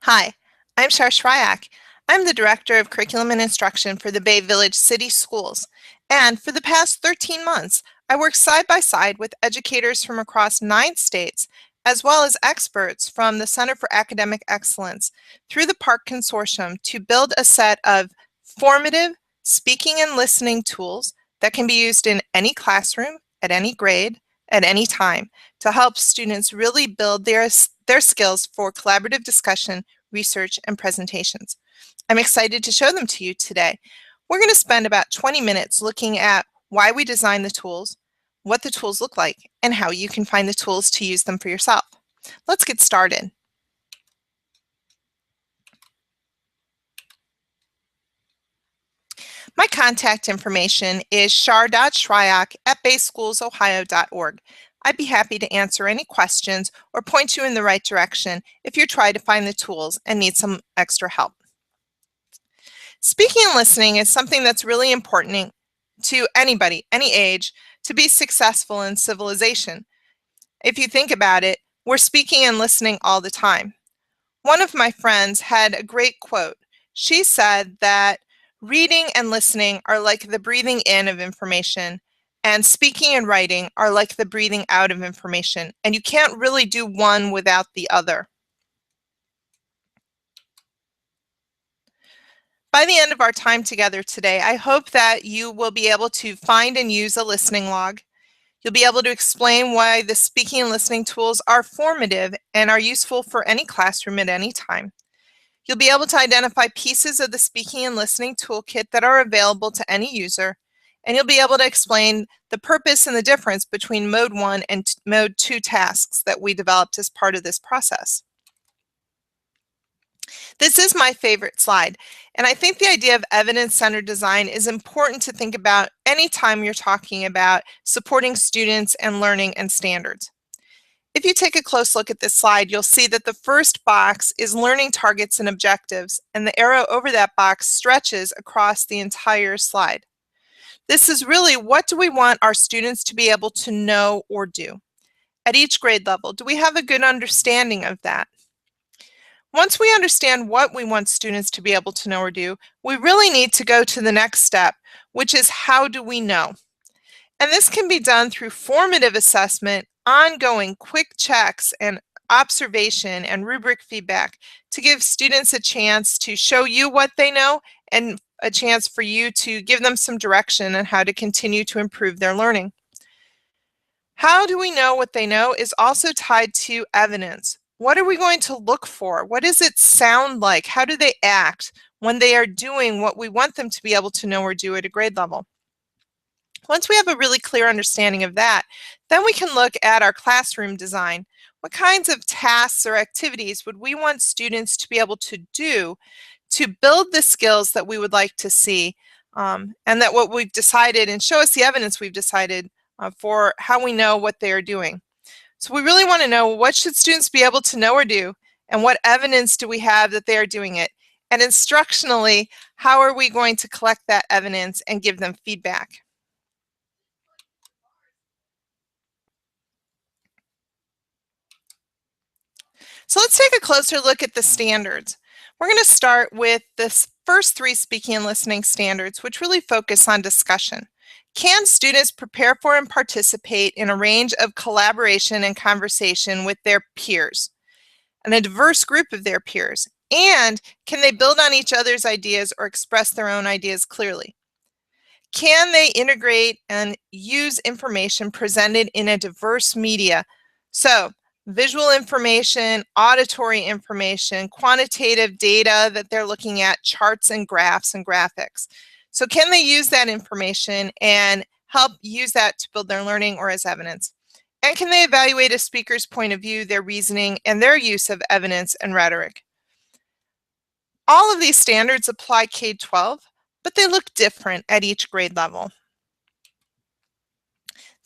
Hi, I'm Shar Shryak. I'm the Director of Curriculum and Instruction for the Bay Village City Schools, and for the past 13 months, I work side by side with educators from across 9 states, as well as experts from the Center for Academic Excellence through the PARCC Consortium to build a set of formative speaking and listening tools that can be used in any classroom, at any grade, at any time to help students really build their skills for collaborative discussion, research, and presentations. I'm excited to show them to you today. We're going to spend about 20 minutes looking at why we designed the tools, what the tools look like, and how you can find the tools to use them for yourself. Let's get started. My contact information is shar.shryak@bayschoolsohio.org. I'd be happy to answer any questions or point you in the right direction if you're trying to find the tools and need some extra help. Speaking and listening is something that's really important to anybody, any age, to be successful in civilization. If you think about it, we're speaking and listening all the time. One of my friends had a great quote. She said that reading and listening are like the breathing in of information, and speaking and writing are like the breathing out of information, and you can't really do one without the other. By the end of our time together today, I hope that you will be able to find and use a listening log. You'll be able to explain why the speaking and listening tools are formative and are useful for any classroom at any time. You'll be able to identify pieces of the speaking and listening toolkit that are available to any user, and you'll be able to explain the purpose and the difference between Mode 1 and Mode 2 tasks that we developed as part of this process. This is my favorite slide, and I think the idea of evidence-centered design is important to think about anytime you're talking about supporting students and learning and standards. If you take a close look at this slide, you'll see that the first box is learning targets and objectives, and the arrow over that box stretches across the entire slide. This is really, what do we want our students to be able to know or do? At each grade level, do we have a good understanding of that? Once we understand what we want students to be able to know or do, we really need to go to the next step, which is how do we know? And this can be done through formative assessment, ongoing quick checks, and observation and rubric feedback to give students a chance to show you what they know and a chance for you to give them some direction on how to continue to improve their learning. How do we know what they know is also tied to evidence. What are we going to look for? What does it sound like? How do they act when they are doing what we want them to be able to know or do at a grade level? Once we have a really clear understanding of that, then we can look at our classroom design. What kinds of tasks or activities would we want students to be able to do to build the skills that we would like to see, and that what we've decided, and show us the evidence we've decided for how we know what they are doing. So we really want to know, what should students be able to know or do, and what evidence do we have that they are doing it? And instructionally, how are we going to collect that evidence and give them feedback? So let's take a closer look at the standards. We're going to start with the first 3 speaking and listening standards, which really focus on discussion. Can students prepare for and participate in a range of collaboration and conversation with their peers and a diverse group of their peers? And can they build on each other's ideas or express their own ideas clearly? Can they integrate and use information presented in a diverse media? So, visual information, auditory information, quantitative data that they're looking at, charts and graphs and graphics. So can they use that information and help use that to build their learning or as evidence? And can they evaluate a speaker's point of view, their reasoning, and their use of evidence and rhetoric? All of these standards apply K-12, but they look different at each grade level.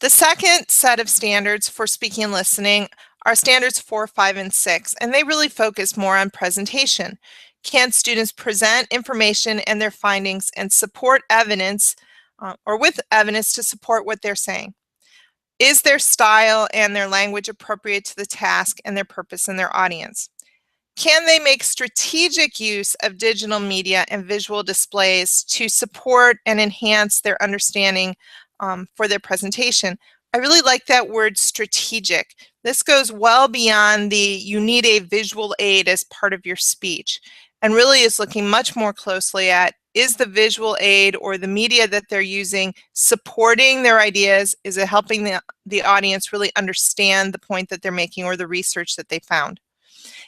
The second set of standards for speaking and listening are standards 4, 5, and 6, and they really focus more on presentation. Can students present information and their findings and support evidence, or with evidence to support what they're saying? Is their style and their language appropriate to the task and their purpose and their audience? Can they make strategic use of digital media and visual displays to support and enhance their understanding for their presentation? I really like that word strategic. This goes well beyond the you need a visual aid as part of your speech, and really is looking much more closely at, is the visual aid or the media that they're using supporting their ideas? Is it helping the audience really understand the point that they're making or the research that they found?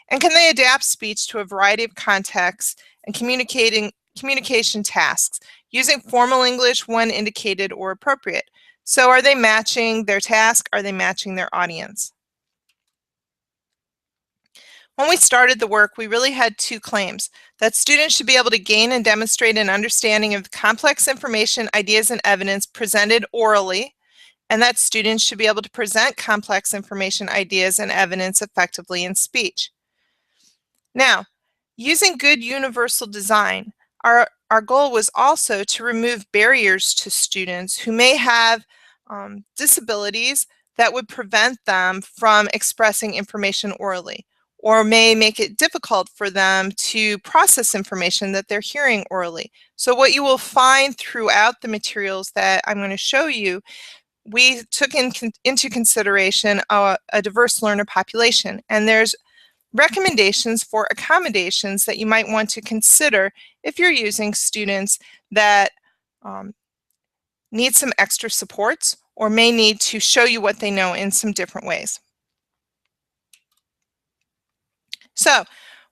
And can they adapt speech to a variety of contexts and communication tasks using formal English when indicated or appropriate? So are they matching their task? Are they matching their audience? When we started the work, we really had two claims: that students should be able to gain and demonstrate an understanding of complex information, ideas, and evidence presented orally, and that students should be able to present complex information, ideas, and evidence effectively in speech. Now, using good universal design, our goal was also to remove barriers to students who may have disabilities that would prevent them from expressing information orally, or may make it difficult for them to process information that they're hearing orally. So what you will find throughout the materials that I'm going to show you, we took into consideration a diverse learner population, and there's recommendations for accommodations that you might want to consider if you're using students that need some extra supports or may need to show you what they know in some different ways. So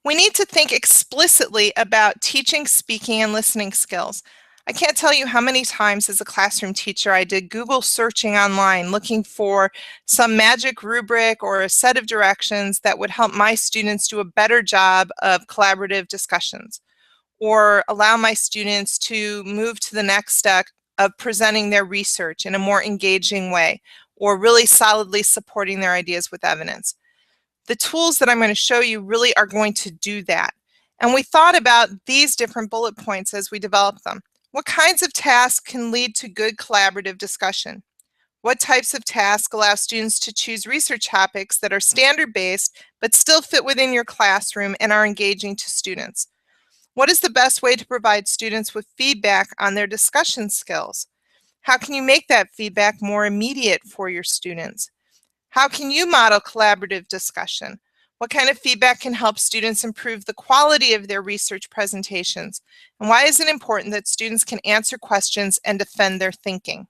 we need to think explicitly about teaching, speaking, and listening skills. I can't tell you how many times as a classroom teacher I did Google searching online looking for some magic rubric or a set of directions that would help my students do a better job of collaborative discussions, or allow my students to move to the next step of presenting their research in a more engaging way, or really solidly supporting their ideas with evidence. The tools that I'm going to show you really are going to do that. And we thought about these different bullet points as we developed them. What kinds of tasks can lead to good collaborative discussion? What types of tasks allow students to choose research topics that are standard-based but still fit within your classroom and are engaging to students? What is the best way to provide students with feedback on their discussion skills? How can you make that feedback more immediate for your students? How can you model collaborative discussion? What kind of feedback can help students improve the quality of their research presentations? And why is it important that students can answer questions and defend their thinking?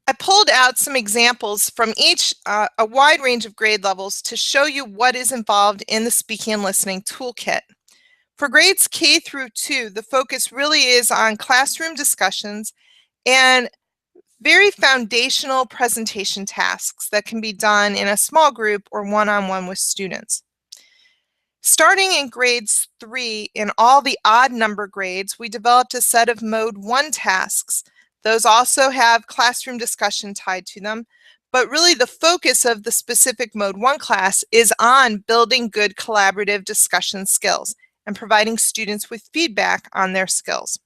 I pulled out some examples from a wide range of grade levels to show you what is involved in the speaking and listening toolkit. For grades K through 2, the focus really is on classroom discussions and very foundational presentation tasks that can be done in a small group or one-on-one with students. Starting in grades 3, in all the odd number grades, we developed a set of Mode 1 tasks. Those also have classroom discussion tied to them, but really the focus of the specific Mode 1 class is on building good collaborative discussion skills and providing students with feedback on their skills.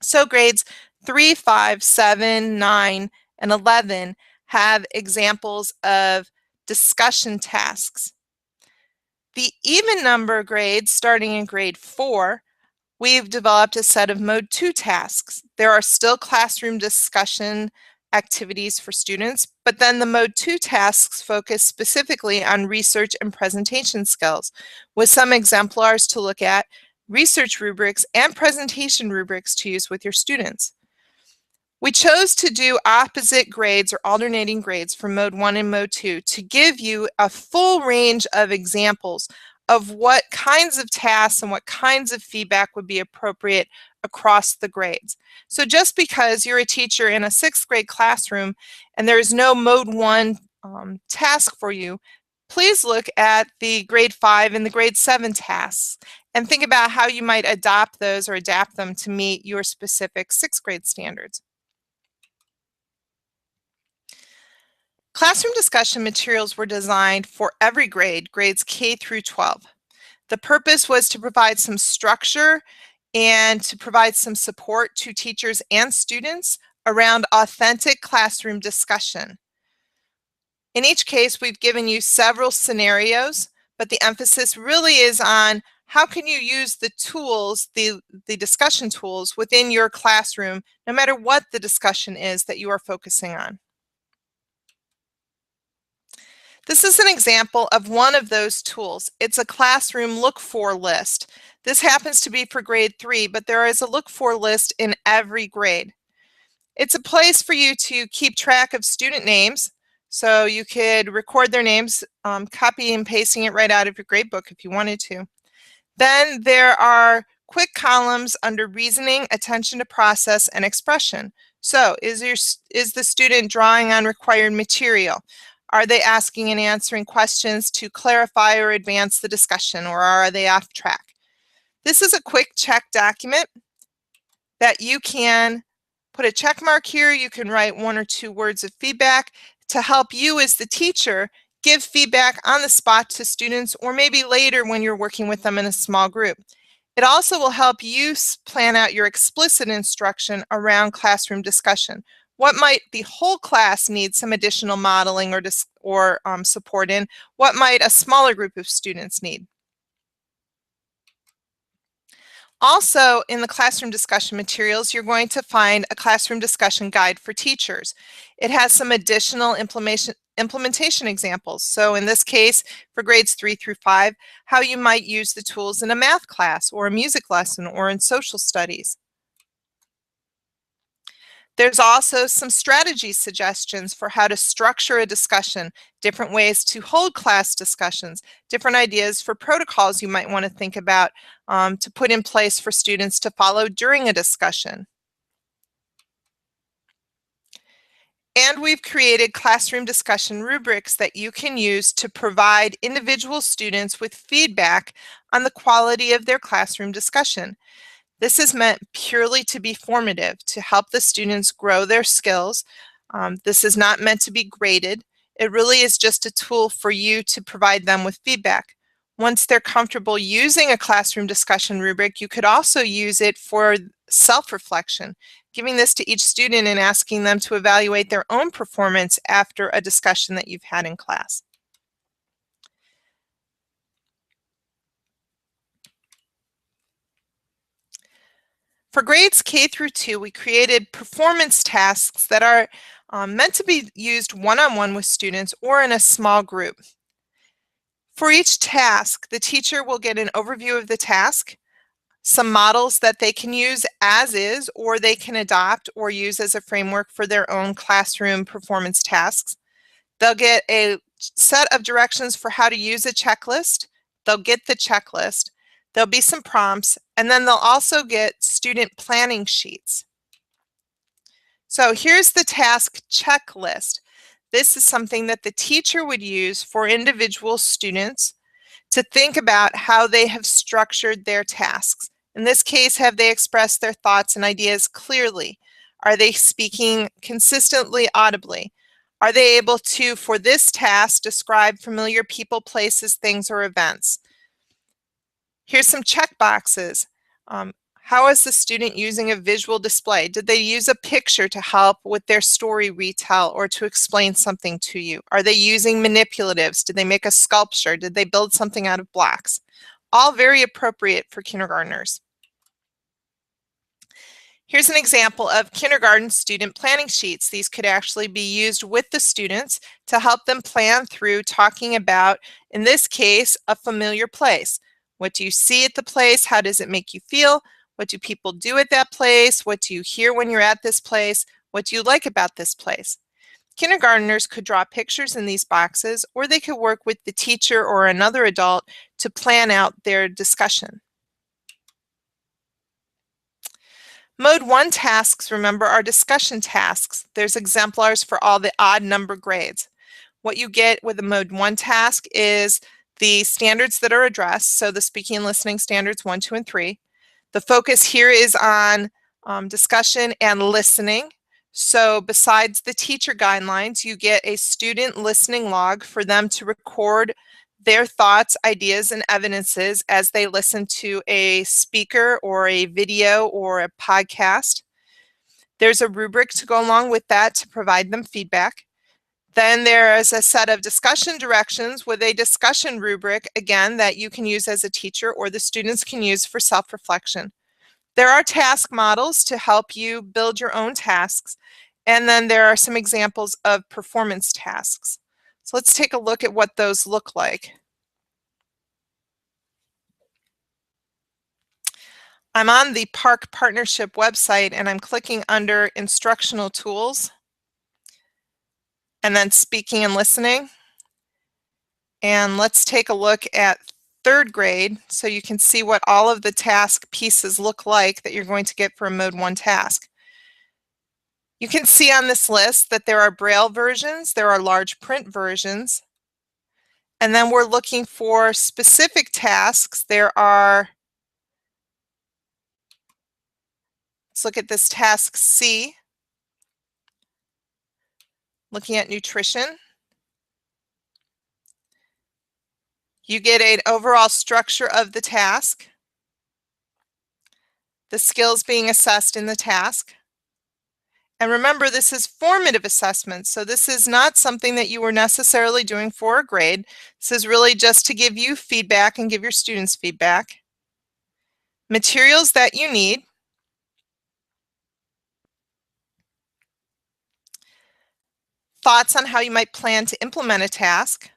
So grades 3, 5, 7, 9, and 11 have examples of discussion tasks. The even number grades, starting in grade 4, we've developed a set of Mode 2 tasks. There are still classroom discussion activities for students, but then the Mode 2 tasks focus specifically on research and presentation skills, with some exemplars to look at, research rubrics, and presentation rubrics to use with your students. We chose to do opposite grades or alternating grades for Mode 1 and Mode 2 to give you a full range of examples of what kinds of tasks and what kinds of feedback would be appropriate across the grades. So just because you're a teacher in a 6th grade classroom and there is no Mode 1 task for you, please look at the grade 5 and the grade 7 tasks and think about how you might adopt those or adapt them to meet your specific 6th grade standards. Classroom discussion materials were designed for every grade, grades K through 12. The purpose was to provide some structure and to provide some support to teachers and students around authentic classroom discussion. In each case, we've given you several scenarios, but the emphasis really is on how can you use the tools, the discussion tools within your classroom, no matter what the discussion is that you are focusing on. This is an example of one of those tools. It's a classroom look for list. This happens to be for grade 3, but there is a look for list in every grade. It's a place for you to keep track of student names. So you could record their names, copy and pasting it right out of your gradebook if you wanted to. Then there are quick columns under reasoning, attention to process, and expression. So is the student drawing on required material? Are they asking and answering questions to clarify or advance the discussion, or are they off track? This is a quick check document that you can put a check mark here. You can write 1 or 2 words of feedback to help you as the teacher give feedback on the spot to students, or maybe later when you're working with them in a small group. It also will help you plan out your explicit instruction around classroom discussion. What might the whole class need some additional modeling or support in? What might a smaller group of students need? Also, in the classroom discussion materials, you're going to find a classroom discussion guide for teachers. It has some additional implementation examples. So in this case, for grades 3 through 5, how you might use the tools in a math class or a music lesson or in social studies. There's also some strategy suggestions for how to structure a discussion, different ways to hold class discussions, different ideas for protocols you might want to think about to put in place for students to follow during a discussion. And we've created classroom discussion rubrics that you can use to provide individual students with feedback on the quality of their classroom discussion. This is meant purely to be formative, to help the students grow their skills. This is not meant to be graded. It really is just a tool for you to provide them with feedback. Once they're comfortable using a classroom discussion rubric, you could also use it for self-reflection, giving this to each student and asking them to evaluate their own performance after a discussion that you've had in class. For grades K through 2, we created performance tasks that are meant to be used one-on-one with students or in a small group. For each task, the teacher will get an overview of the task, some models that they can use as is, or they can adopt or use as a framework for their own classroom performance tasks. They'll get a set of directions for how to use a checklist. They'll get the checklist. There'll be some prompts, and then they'll also get student planning sheets. So here's the task checklist. This is something that the teacher would use for individual students to think about how they have structured their tasks. In this case, have they expressed their thoughts and ideas clearly? Are they speaking consistently audibly? Are they able to, for this task, describe familiar people, places, things, or events? Here's some check boxes. How is the student using a visual display? Did they use a picture to help with their story retell or to explain something to you? Are they using manipulatives? Did they make a sculpture? Did they build something out of blocks? All very appropriate for kindergartners. Here's an example of kindergarten student planning sheets. These could actually be used with the students to help them plan through talking about, in this case, a familiar place. What do you see at the place? How does it make you feel? What do people do at that place? What do you hear when you're at this place? What do you like about this place? Kindergartners could draw pictures in these boxes, or they could work with the teacher or another adult to plan out their discussion. Mode 1 tasks, remember, are discussion tasks. There's exemplars for all the odd number grades. What you get with a Mode 1 task is the standards that are addressed, so the speaking and listening standards 1, 2, and 3. The focus here is on discussion and listening. So besides the teacher guidelines, you get a student listening log for them to record their thoughts, ideas, and evidences as they listen to a speaker or a video or a podcast. There's a rubric to go along with that to provide them feedback. Then there is a set of discussion directions with a discussion rubric, again, that you can use as a teacher or the students can use for self-reflection. There are task models to help you build your own tasks, and then there are some examples of performance tasks. So let's take a look at what those look like. I'm on the PARCC Partnership website and I'm clicking under Instructional Tools and then Speaking and Listening. And let's take a look at third grade so you can see what all of the task pieces look like that you're going to get for a Mode 1 task. You can see on this list that there are Braille versions, there are large print versions, and then we're looking for specific tasks. There are, let's look at this task C, looking at nutrition. You get an overall structure of the task, the skills being assessed in the task. And remember, this is formative assessment, so this is not something that you were necessarily doing for a grade. This is really just to give you feedback and give your students feedback. Materials that you need. Thoughts on how you might plan to implement a task.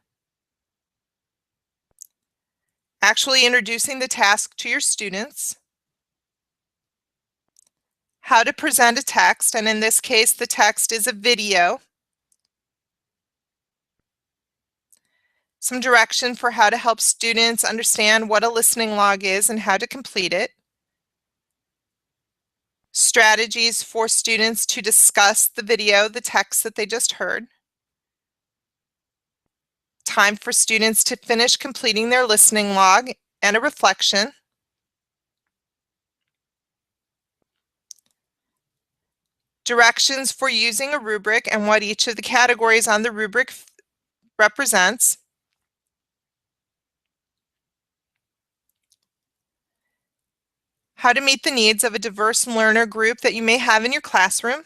Actually introducing the task to your students. How to present a text, and in this case, the text is a video. Some direction for how to help students understand what a listening log is and how to complete it. Strategies for students to discuss the video, the text that they just heard. Time for students to finish completing their listening log and a reflection. Directions for using a rubric and what each of the categories on the rubric represents. How to meet the needs of a diverse learner group that you may have in your classroom.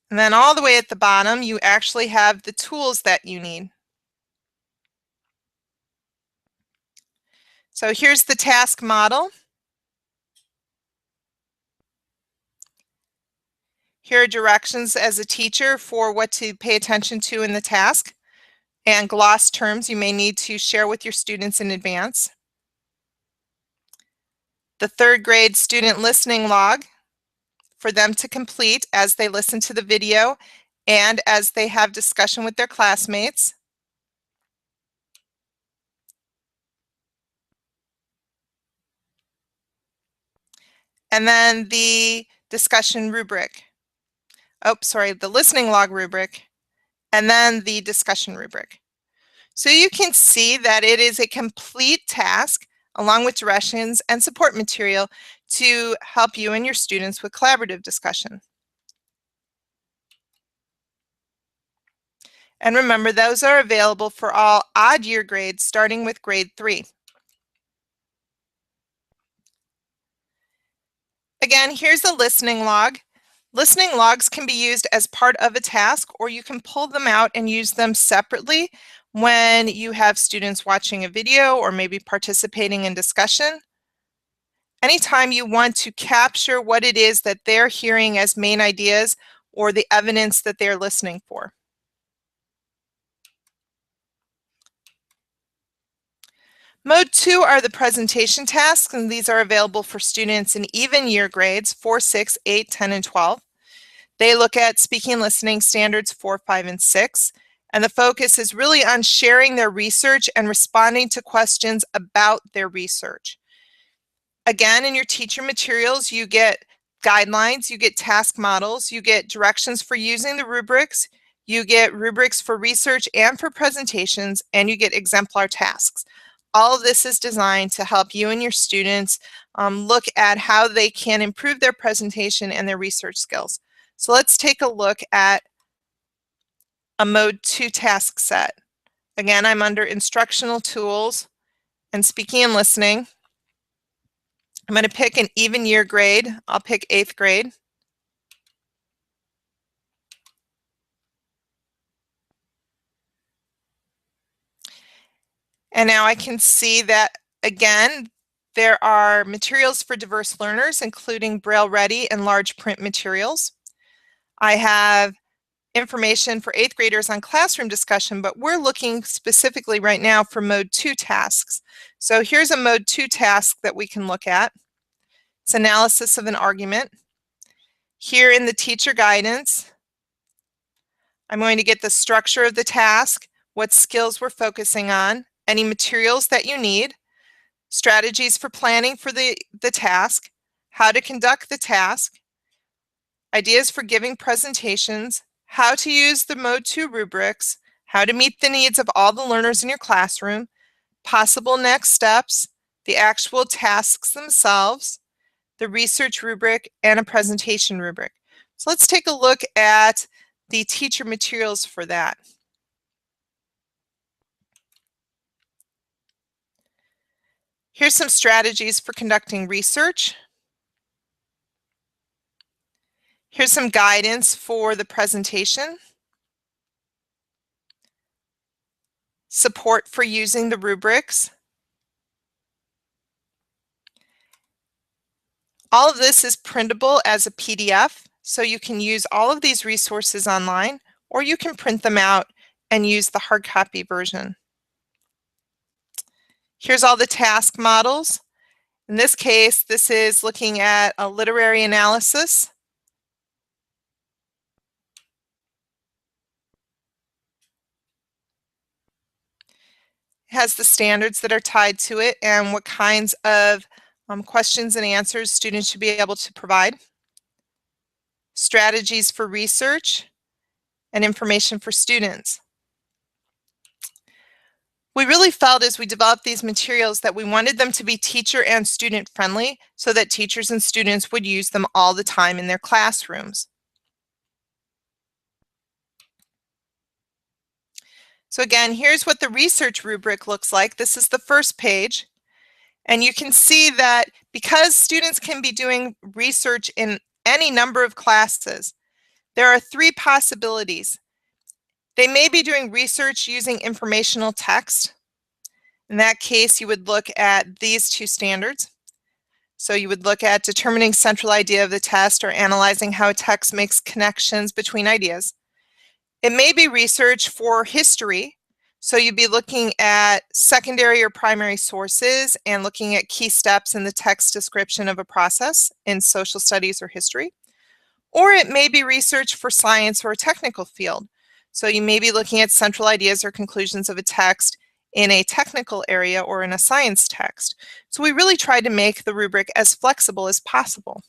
And then all the way at the bottom, you actually have the tools that you need. So here's the task model. Here are directions as a teacher for what to pay attention to in the task, and gloss terms you may need to share with your students in advance. The third grade student listening log for them to complete as they listen to the video and as they have discussion with their classmates. And then the discussion rubric. The listening log rubric, and then the discussion rubric. So you can see that it is a complete task along with directions and support material to help you and your students with collaborative discussion. And remember, those are available for all odd year grades starting with grade 3. Again, here's a listening log. Listening logs can be used as part of a task, or you can pull them out and use them separately when you have students watching a video or maybe participating in discussion. Anytime you want to capture what it is that they're hearing as main ideas or the evidence that they're listening for. Mode 2 are the presentation tasks, and these are available for students in even year grades 4, 6, 8, 10, and 12. They look at speaking and listening standards 4, 5, and 6, and the focus is really on sharing their research and responding to questions about their research. Again, in your teacher materials, you get guidelines, you get task models, you get directions for using the rubrics, you get rubrics for research and for presentations, and you get exemplar tasks. All of this is designed to help you and your students look at how they can improve their presentation and their research skills. So let's take a look at a Mode 2 task set. Again, I'm under Instructional Tools and Speaking and Listening. I'm going to pick an even year grade. I'll pick 8th grade. And now I can see that, again, there are materials for diverse learners, including Braille Ready and large print materials. I have information for 8th graders on classroom discussion, but we're looking specifically right now for Mode 2 tasks. So here's a Mode 2 task that we can look at. It's analysis of an argument. Here in the teacher guidance, I'm going to get the structure of the task, what skills we're focusing on, any materials that you need, strategies for planning for the task, how to conduct the task, ideas for giving presentations, how to use the Mode 2 rubrics, how to meet the needs of all the learners in your classroom, possible next steps, the actual tasks themselves, the research rubric, and a presentation rubric. So let's take a look at the teacher materials for that. Here's some strategies for conducting research. Here's some guidance for the presentation. Support for using the rubrics. All of this is printable as a PDF, so you can use all of these resources online, or you can print them out and use the hard copy version. Here's all the task models. In this case, this is looking at a literary analysis. It has the standards that are tied to it and what kinds of questions and answers students should be able to provide. Strategies for research and information for students. We really felt as we developed these materials that we wanted them to be teacher and student friendly so that teachers and students would use them all the time in their classrooms. So again, here's what the research rubric looks like. This is the first page. And you can see that because students can be doing research in any number of classes, there are 3 possibilities. They may be doing research using informational text. In that case, you would look at these 2 standards. So you would look at determining central idea of the test or analyzing how a text makes connections between ideas. It may be research for history. So you'd be looking at secondary or primary sources and looking at key steps in the text description of a process in social studies or history. Or it may be research for science or a technical field. So you may be looking at central ideas or conclusions of a text in a technical area or in a science text. So we really tried to make the rubric as flexible as possible.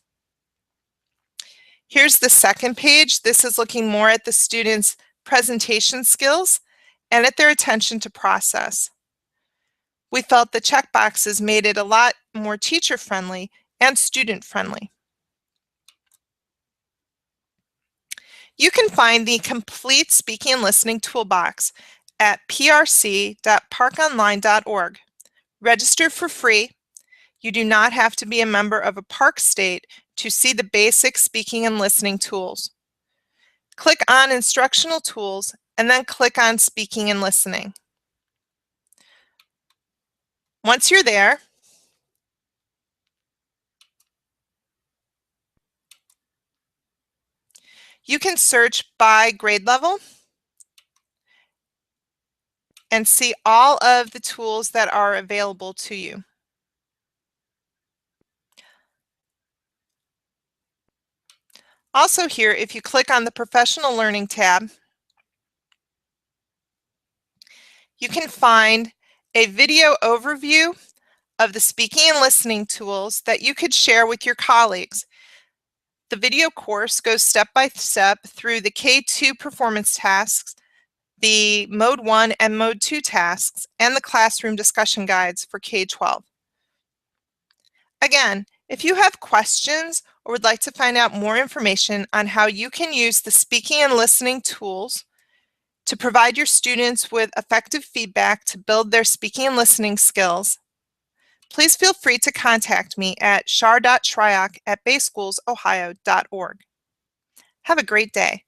Here's the second page. This is looking more at the students' presentation skills and at their attention to process. We felt the checkboxes made it a lot more teacher-friendly and student-friendly. You can find the complete speaking and listening toolbox at prc.parconline.org. Register for free. You do not have to be a member of a PARCC state to see the basic speaking and listening tools. Click on Instructional Tools and then click on Speaking and Listening. Once you're there, you can search by grade level and see all of the tools that are available to you. Also here, if you click on the Professional Learning tab, you can find a video overview of the speaking and listening tools that you could share with your colleagues. The video course goes step by step through the K2 performance tasks, the Mode 1 and Mode 2 tasks, and the classroom discussion guides for K-12. Again, if you have questions or would like to find out more information on how you can use the speaking and listening tools to provide your students with effective feedback to build their speaking and listening skills, please feel free to contact me at shar.shryock@bayschoolsohio.org. Have a great day.